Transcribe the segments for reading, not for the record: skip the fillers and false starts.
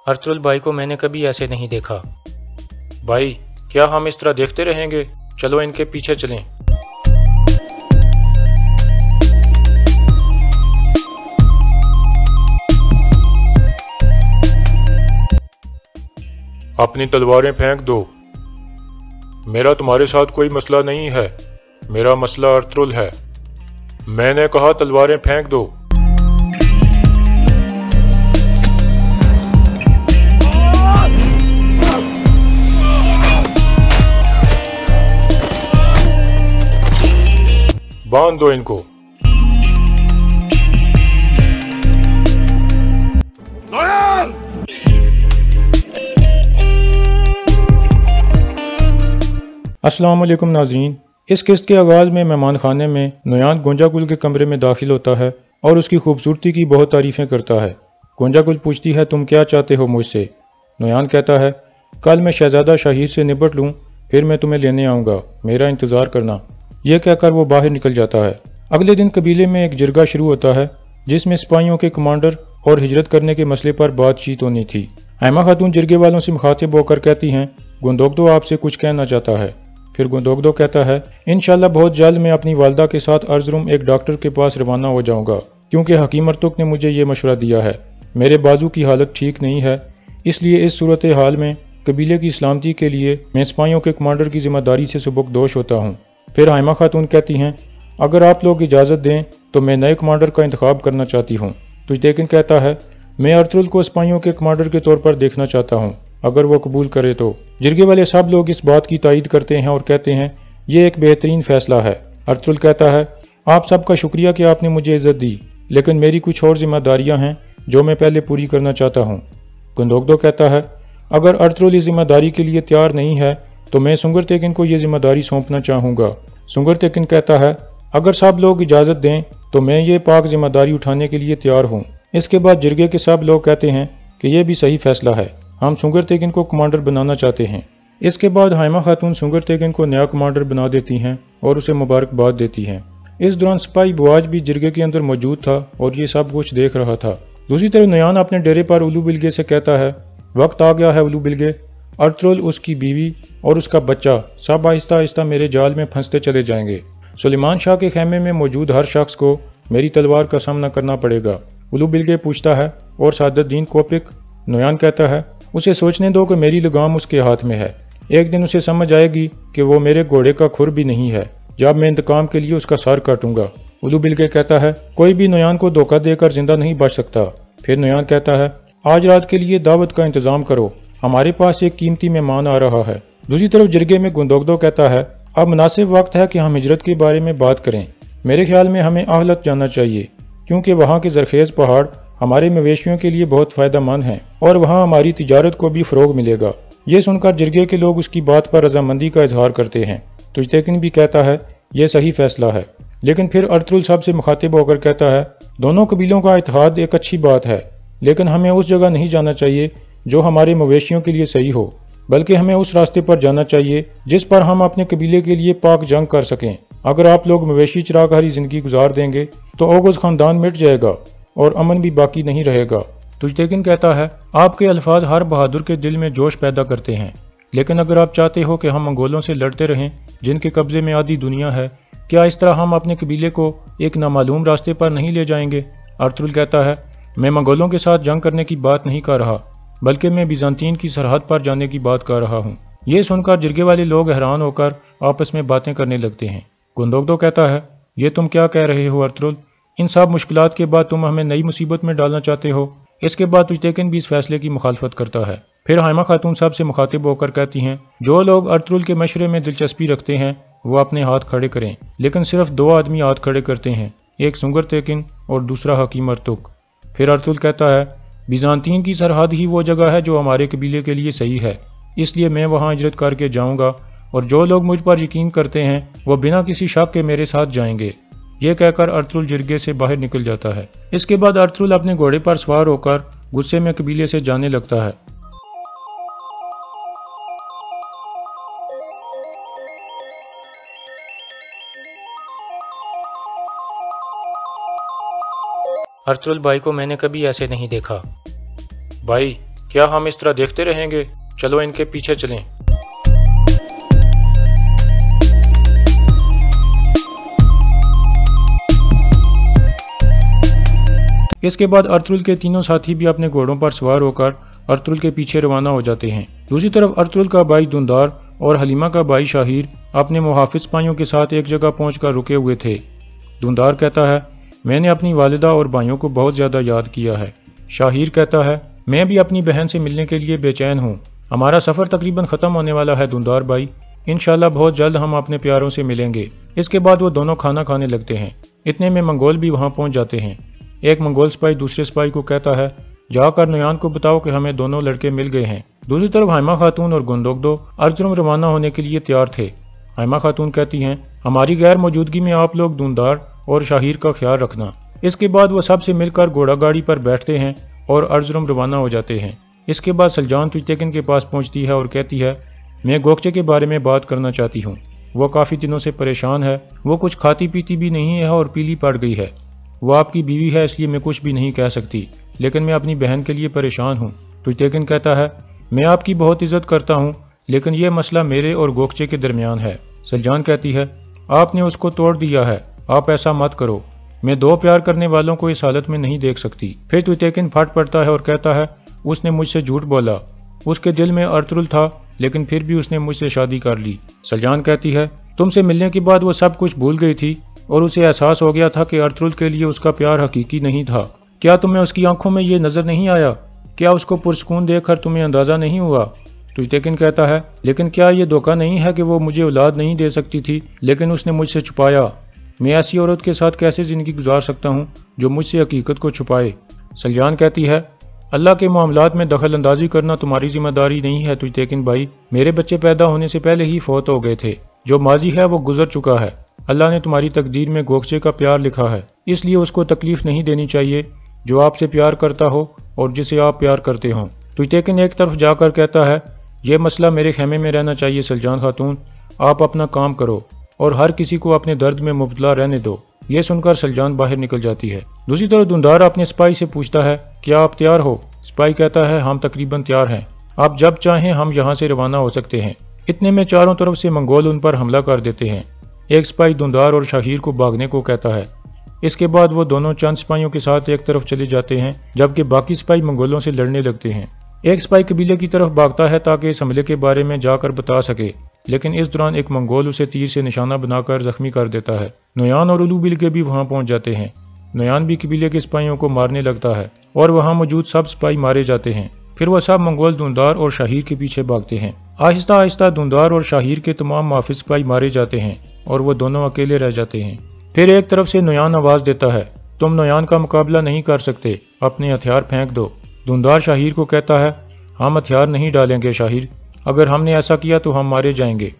अर्तुल भाई को मैंने कभी ऐसे नहीं देखा। भाई, क्या हम इस तरह देखते रहेंगे? चलो इनके पीछे चलें। अपनी तलवारें फेंक दो। मेरा तुम्हारे साथ कोई मसला नहीं है, मेरा मसला अर्तुल है। मैंने कहा तलवारें फेंक दो। बांध दो इनको। अस्सलाम वालेकुम नाज़रीन। इस किस्त के आगाज़ में मेहमान खाने में नोयान गोंजागुल के कमरे में दाखिल होता है और उसकी खूबसूरती की बहुत तारीफ़ें करता है। गोंजागुल पूछती है, तुम क्या चाहते हो मुझसे? नोयान कहता है, कल मैं शहजादा शाहीर से निपट लूँ, फिर मैं तुम्हें लेने आऊँगा, मेरा इंतज़ार करना। यह कहकर वो बाहर निकल जाता है। अगले दिन कबीले में एक जिरगा शुरू होता है जिसमें सिपाहियों के कमांडर और हिजरत करने के मसले पर बातचीत होनी थी। हैमा खातून जिरगे वालों से मुखातिब होकर कहती हैं, गुंदोगदो आपसे कुछ कहना चाहता है। फिर गुंदोगदो कहता है, इंशाल्लाह बहुत जल्द मैं अपनी वालदा के साथ अर्जरुम एक डॉक्टर के पास रवाना हो जाऊंगा, क्योंकि हकीम अर्तुक ने मुझे ये मशवरा दिया है। मेरे बाजू की हालत ठीक नहीं है, इसलिए इस सूरत हाल में कबीले की सलामती के लिए मैं सिपाहियों के कमांडर की जिम्मेदारी से सुबकदोश होता हूँ। फिर हैमा खातून कहती हैं, अगर आप लोग इजाज़त दें तो मैं नए कमांडर का इंतखाब करना चाहती हूँ। तुजदेकिन कहता है, मैं अर्तुल को सिपाहियों के कमांडर के तौर पर देखना चाहता हूँ, अगर वो कबूल करे तो। जिरगे वाले सब लोग इस बात की तायीद करते हैं और कहते हैं, ये एक बेहतरीन फैसला है। अर्तुल कहता है, आप सबका शुक्रिया कि आपने मुझे इज्जत दी, लेकिन मेरी कुछ और जिम्मेदारियाँ हैं जो मैं पहले पूरी करना चाहता हूँ। गुंदोगदो कहता है, अगर अर्तुल इस जिम्मेदारी के लिए तैयार नहीं है तो मैं सुंगर तेकिन को यह जिम्मेदारी सौंपना चाहूँगा। सुंगर तेकिन कहता है, अगर सब लोग इजाज़त दें तो मैं ये पाक जिम्मेदारी उठाने के लिए तैयार हूँ। इसके बाद जिरगे के सब लोग कहते हैं कि यह भी सही फैसला है, हम सुंगर तेकिन को कमांडर बनाना चाहते हैं। इसके बाद हैमा खातून सुंगर तेकिन को नया कमांडर बना देती हैं और उसे मुबारकबाद देती हैं। इस दौरान सिपाही बुआज भी जिरगे के अंदर मौजूद था और ये सब कुछ देख रहा था। दूसरी तरफ नोयान अपने डेरे पर उलू बिलगे से कहता है, वक्त आ गया है उलू बिलगे, अर्तुल, उसकी बीवी और उसका बच्चा सब आहिस्ता आहिस्ता मेरे जाल में फंसते चले जाएंगे। सुलेमान शाह के खेमे में मौजूद हर शख्स को मेरी तलवार का सामना करना पड़ेगा। उलू बिलगे पूछता है, और सादतदीन कोपिक? नोयान कहता है, उसे सोचने दो कि मेरी लगाम उसके हाथ में है। एक दिन उसे समझ आएगी कि वो मेरे घोड़े का खुर भी नहीं है, जब मैं इंतकाम के लिए उसका सर काटूंगा। उलू बिलगे कहता है, कोई भी नोयान को धोखा देकर जिंदा नहीं बच सकता। फिर नोयान कहता है, आज रात के लिए दावत का इंतजाम करो, हमारे पास एक कीमती मेहमान आ रहा है। दूसरी तरफ जिरगे में गुंदोगदो कहता है, अब मुनासिब वक्त है कि हम हिजरत के बारे में बात करें। मेरे ख्याल में हमें आहलत जाना चाहिए, क्योंकि वहाँ के जरखेज पहाड़ हमारे मवेशियों के लिए बहुत फायदेमंद हैं और वहाँ हमारी तिजारत को भी फरोग मिलेगा। ये सुनकर जिरगे के लोग उसकी बात पर रजामंदी का इजहार करते हैं। तुजतेकिन भी कहता है, यह सही फैसला है। लेकिन फिर अर्तुल साहब से मुखातिब होकर कहता है, दोनों कबीलों का इत्तेहाद एक अच्छी बात है, लेकिन हमें उस जगह नहीं जाना चाहिए जो हमारे मवेशियों के लिए सही हो, बल्कि हमें उस रास्ते पर जाना चाहिए जिस पर हम अपने कबीले के लिए पाक जंग कर सकें। अगर आप लोग मवेशी चराकर हरी जिंदगी गुजार देंगे तो ओगुज खानदान मिट जाएगा और अमन भी बाकी नहीं रहेगा। तुजतेकिन कहता है, आपके अल्फाज हर बहादुर के दिल में जोश पैदा करते हैं, लेकिन अगर आप चाहते हो कि हम मंगोलों से लड़ते रहें जिनके कब्जे में आधी दुनिया है, क्या इस तरह हम अपने कबीले को एक नामालूम रास्ते पर नहीं ले जाएंगे? अर्तुल कहता है, मैं मंगोलों के साथ जंग करने की बात नहीं कर रहा, बल्कि मैं बिजांतीन की सरहद पर जाने की बात कर रहा हूँ। ये सुनकर जिरगे वाले लोग हैरान होकर आपस में बातें करने लगते हैं। गुंदोगदो कहता है, ये तुम क्या कह रहे हो अर्तुल? इन सब मुश्किलात के बाद तुम हमें नई मुसीबत में डालना चाहते हो। इसके बाद तुजतेकिन भी इस फैसले की मुखालफत करता है। फिर हैमा खातून साहब से मुखातिब होकर कहती हैं, जो लोग अर्तुल के मशवरे में दिलचस्पी रखते हैं वो अपने हाथ खड़े करें। लेकिन सिर्फ दो आदमी हाथ खड़े करते हैं, एक सुंगर तेकिन और दूसरा हकीम अर्तुक। फिर अर्तुल कहता है, बिजांतीन की सरहद ही वो जगह है जो हमारे कबीले के लिए सही है, इसलिए मैं वहाँ हिजरत करके जाऊँगा और जो लोग मुझ पर यकीन करते हैं वो बिना किसी शक के मेरे साथ जाएंगे। ये कहकर अर्तुल जिरगे से बाहर निकल जाता है। इसके बाद अर्तुल अपने घोड़े पर सवार होकर गुस्से में कबीले से जाने लगता है। अर्तुल भाई को मैंने कभी ऐसे नहीं देखा। भाई, क्या हम इस तरह देखते रहेंगे؟ चलो इनके पीछे चलें। इसके बाद अर्तुगरुल के तीनों साथी भी अपने घोड़ों पर सवार होकर अर्तुगरुल के पीछे रवाना हो जाते हैं। दूसरी तरफ अर्तुगरुल का भाई दुंदार और हलीमा का भाई शाहिर अपने मुहाफिज सिपाहियों के साथ एक जगह पहुंचकर रुके हुए थे। दुंदार कहता है, मैंने अपनी वालिदा और भाइयों को बहुत ज्यादा याद किया है। शाहिर कहता है, मैं भी अपनी बहन से मिलने के लिए बेचैन हूँ। हमारा सफर तकरीबन खत्म होने वाला है दुंदार भाई, इंशाल्लाह बहुत जल्द हम अपने प्यारों से मिलेंगे। इसके बाद वो दोनों खाना खाने लगते हैं। इतने में मंगोल भी वहाँ पहुँच जाते हैं। एक मंगोल सिपाही दूसरे सिपाही को कहता है, जाकर नुयान को बताओ कि हमें दोनों लड़के मिल गए हैं। दूसरी तरफ हाइमा खातून और गुंदोगदो अर्जुन रवाना होने के लिए तैयार थे। हाइमा खातून कहती हैं, हमारी गैर मौजूदगी में आप लोग दुंदार और शाहिर का ख्याल रखना। इसके बाद वो सबसे मिलकर घोड़ा गाड़ी पर बैठते हैं और अर्जुन रवाना हो जाते हैं। इसके बाद सलजान तुजतेकिन के पास पहुंचती है और कहती है, मैं गोकचे के बारे में बात करना चाहती हूँ। वो काफ़ी दिनों से परेशान है, वो कुछ खाती पीती भी नहीं है और पीली पड़ गई है। वो आपकी बीवी है इसलिए मैं कुछ भी नहीं कह सकती, लेकिन मैं अपनी बहन के लिए परेशान हूँ। तुजतेकिन कहता है, मैं आपकी बहुत इज्जत करता हूँ, लेकिन यह मसला मेरे और गोकचे के दरमियान है। सलजान कहती है, आपने उसको तोड़ दिया है, आप ऐसा मत करो। मैं दो प्यार करने वालों को इस हालत में नहीं देख सकती। फिर तुजतेकिन फट पड़ता है और कहता है, उसने मुझसे झूठ बोला। उसके दिल में अर्तुगरुल था, लेकिन फिर भी उसने मुझसे शादी कर ली। सलजान कहती है, तुमसे मिलने के बाद वो सब कुछ भूल गई थी और उसे एहसास हो गया था कि अर्तुगरुल के लिए उसका प्यार हकीकी नहीं था। क्या तुम्हें उसकी आंखों में ये नजर नहीं आया? क्या उसको पुरसकून देखकर तुम्हें अंदाजा नहीं हुआ? तुजतेकिन कहता है, लेकिन क्या ये धोखा नहीं है कि वो मुझे औलाद नहीं दे सकती थी, लेकिन उसने मुझसे छुपाया। मैं ऐसी औरत के साथ कैसे जिंदगी गुजार सकता हूँ जो मुझसे हकीकत को छुपाए? सलजान कहती है, अल्लाह के मामलात में दखल अंदाजी करना तुम्हारी जिम्मेदारी नहीं है तुजतेकिन भाई। मेरे बच्चे पैदा होने से पहले ही फौत हो गए थे। जो माजी है वो गुजर चुका है। अल्लाह ने तुम्हारी तकदीर में गोकचे का प्यार लिखा है, इसलिए उसको तकलीफ नहीं देनी चाहिए जो आपसे प्यार करता हो और जिसे आप प्यार करते हो। तुजतेकिन एक तरफ जाकर कहता है, यह मसला मेरे खेमे में रहना चाहिए। सलजान खातून, आप अपना काम करो और हर किसी को अपने दर्द में मुब्तला रहने दो। ये सुनकर सलजान बाहर निकल जाती है। दूसरी तरफ दुंदार अपने सिपाही से पूछता है, क्या आप तैयार हो? सिपाही कहता है, हम तकरीबन तैयार हैं, आप जब चाहें हम यहाँ से रवाना हो सकते हैं। इतने में चारों तरफ से मंगोल उन पर हमला कर देते हैं। एक सिपाही दुंदार और शाहिर को भागने को कहता है। इसके बाद वो दोनों चंद सिपाहियों के साथ एक तरफ चले जाते हैं, जबकि बाकी सिपाही मंगोलों से लड़ने लगते हैं। एक सिपाही कबीले की तरफ भागता है ताकि इस हमले के बारे में जाकर बता सके, लेकिन इस दौरान एक मंगोल उसे तीर से निशाना बनाकर जख्मी कर देता है। नुयान और उलू बिलगे भी वहां पहुंच जाते हैं। नुयान भी कबीले के सिपाहियों को मारने लगता है और वहां मौजूद सब सिपाही मारे जाते हैं। फिर वह सब मंगोल दुंदार और शाहिर के पीछे भागते हैं। आहिस्ता आहिस्ता दुंदार और शाहिर के तमाम मुहाफिज सिपाही मारे जाते हैं और वो दोनों अकेले रह जाते हैं। फिर एक तरफ से नुयान आवाज देता है, तुम नुयान का मुकाबला नहीं कर सकते, अपने हथियार फेंक दो। दुंदार शाहिर को कहता है, हम हथियार नहीं डालेंगे शाहिर, अगर हमने ऐसा किया तो हम मारे जाएंगे।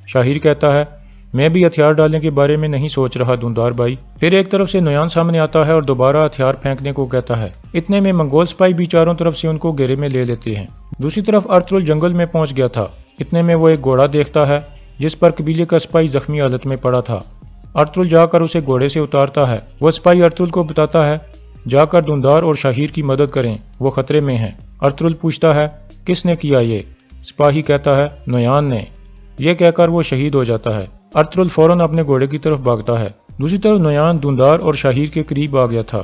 शाहिर कहता है, मैं भी हथियार डालने के बारे में नहीं सोच रहा दुंदार भाई। फिर एक तरफ से नुयान सामने आता है और दोबारा हथियार फेंकने को कहता है। इतने में मंगोल सिपाही भी चारों तरफ से उनको घेरे में ले लेते हैं। दूसरी तरफ अर्तुगरुल जंगल में पहुंच गया था। इतने में वो एक घोड़ा देखता है जिस पर कबीले का सिपाही जख्मी हालत में पड़ा था। अर्तुगरुल जाकर उसे घोड़े से उतारता है। वो सिपाही अर्तुगरुल को बताता है, जाकर दुंदार और शाहिर की मदद करें, वो खतरे में हैं। अर्तुगरुल पूछता है, किसने किया ये? सिपाही कहता है, नुयान ने। यह कहकर वो शहीद हो जाता है। अर्तुगरुल फौरन अपने घोड़े की तरफ भागता है। दूसरी तरफ नुयान दुंदार और शाहिर के करीब आ गया था।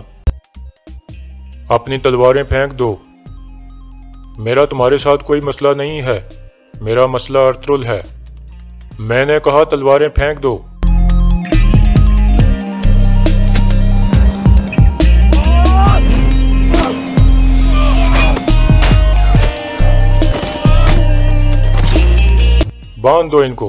अपनी तलवारें फेंक दो। मेरा तुम्हारे साथ कोई मसला नहीं है, मेरा मसला अर्तुगरुल है। मैंने कहा तलवारें फेंक दो। बांध दो इनको।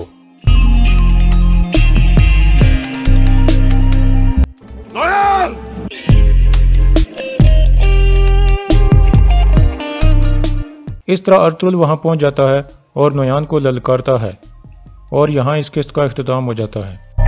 इस तरह अर्तुगरुल वहां पहुंच जाता है और नुयान को ललकारता है और यहाँ इस किस्त का इख्तिताम हो जाता है।